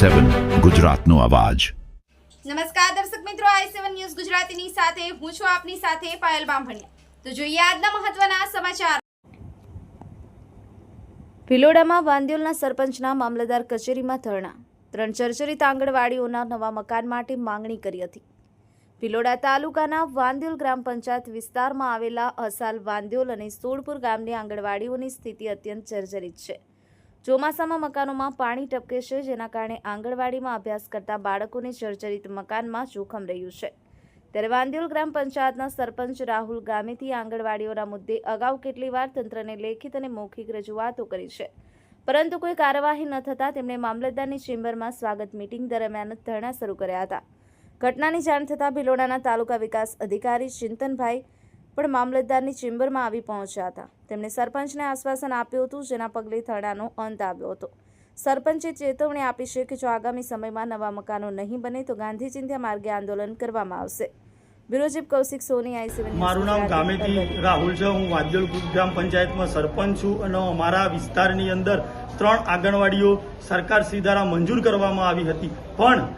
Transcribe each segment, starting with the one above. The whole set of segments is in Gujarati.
i7 ગુજરાતનો અવાજ। નમસ્કાર દર્શક મિત્રો, i7 ન્યૂઝ ગુજરાતીની સાથે હું છું આપની સાથે પાયલ બામભણિયા। તો જોઈએ આજના મહત્વના સમાચાર। ભિલોડામાં વાંદિયોલના સરપંચના મામલતદાર કચેરીમાં ધરણા। 3 જર્જરિત આંગણવાડીઓના નવા મકાન માટે માંગણી કરી હતી। ભિલોડા તાલુકાના વાંદિયોલ ગ્રામ પંચાયત વિસ્તારમાં આવેલા અસાલ, વાંદિયોલ અને સોડપુર ગામની આંગણવાડીઓની સ્થિતિ અત્યંત જર્જરિત છે। ચોમાસામાં મકાનોમાં પાણી ટપકે છે, જેના કારણે આંગણવાડીમાં અભ્યાસ કરતા બાળકોને જર્જરિત મકાનમાં જોખમ રહ્યું છે। ત્યારે વાંદિયોલ ગ્રામ પંચાયતના સરપંચ રાહુલ ગામેથી આંગણવાડીઓના મુદ્દે અગાઉ કેટલી વાર તંત્રને લેખિત અને મૌખિક રજૂઆતો કરી છે, પરંતુ કોઈ કાર્યવાહી ન થતાં તેમણે મામલતદારની ચેમ્બરમાં સ્વાગત મીટિંગ દરમિયાન ધરણા શરૂ કર્યા હતા। ઘટનાની જાણ થતાં ભિલોડાના તાલુકા વિકાસ અધિકારી ચિંતનભાઈ પણ મામલતદારની ચેમ્બરમાં આવી પહોંચ્યા હતા। તેમણે સરપંચને આશ્વાસન આપ્યું હતું, જેના પગલે ધરણાનો અંત આવ્યો હતો। સરપંચે ચેતવણી આપી છે કે જો આગામી સમયમાં નવા મકાનો નહીં બને તો ગાંધી ચિંધ્યા માર્ગે આંદોલન કરવામાં આવશે। બ્યુરો ચીફ કૌશિક સોની, i7। મારું નામ ગામેથી રાહુલ છે। હું વાંદિયોલ ગ્રામ પંચાયતમાં સરપંચ છું અને અમારા વિસ્તારની અંદર 3 આંગણવાડીઓ સરકારશ્રી દ્વારા મંજૂર કરવામાં આવી હતી, પણ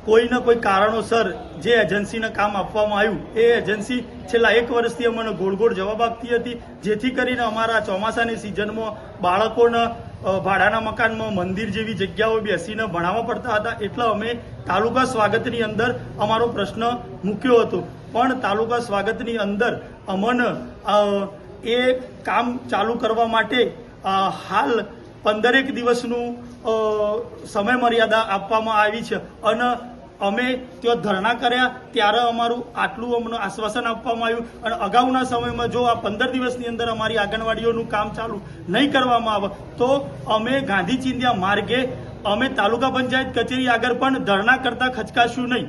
કોઈને કોઈ કારણોસર જે એજન્સીને કામ આપવામાં આવ્યું એ એજન્સી છેલ્લા 1 વર્ષથી અમને ગોળ જવાબ આપતી હતી, જેથી કરીને અમારા ચોમાસાની સિઝનમાં બાળકોને ભાડાના મકાનમાં મંદિર જેવી જગ્યાઓ બેસીને ભણાવવા પડતા હતા। એટલે અમે તાલુકા સ્વાગતની અંદર અમારો પ્રશ્ન મૂક્યો હતો, પણ તાલુકા સ્વાગતની અંદર અમને એ કામ ચાલુ કરવા માટે હાલ 15 દિવસનું સમય મર્યાદા આપવામાં આવી છે અને અમે ત્યાં ધરણા કર્યા ત્યારે અમારું આટલું અમને આશ્વાસન આપવામાં આવ્યું અને અગાઉના સમયમાં જો આ 15 દિવસની અંદર અમારી આંગણવાડીઓનું કામ ચાલુ નહીં કરવામાં આવે તો અમે ગાંધી ચિંધ્યા માર્ગે અમે તાલુકા પંચાયત કચેરી આગળ પણ ધરણા કરતા ખચકાશું નહીં।